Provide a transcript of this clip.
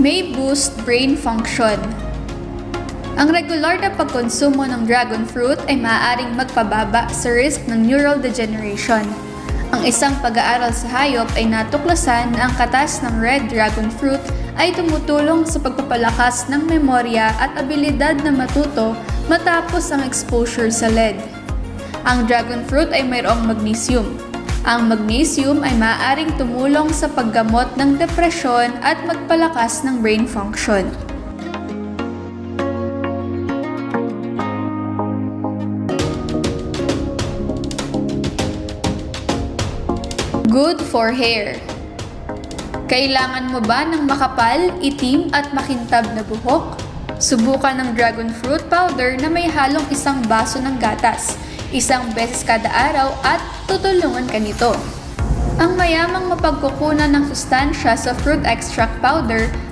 may boost brain function. Ang regular na pagkonsumo ng dragon fruit ay maaaring magpababa sa risk ng neural degeneration. Ang isang pag-aaral sa hayop ay natuklasan na ang katas ng red dragon fruit ay tumutulong sa pagpapalakas ng memorya at abilidad na matuto matapos ang exposure sa lead. Ang dragon fruit ay mayroong magnesium. Ang magnesium ay maaaring tumulong sa paggamot ng depresyon at magpalakas ng brain function. Good for hair. Kailangan mo ba ng makapal, itim at makintab na buhok? Subukan ng dragon fruit powder na may halong isang baso ng gatas, isang beses kada araw at tutulungan ka nito. Ang mayamang mapagkukunan ng sustansya sa fruit extract powder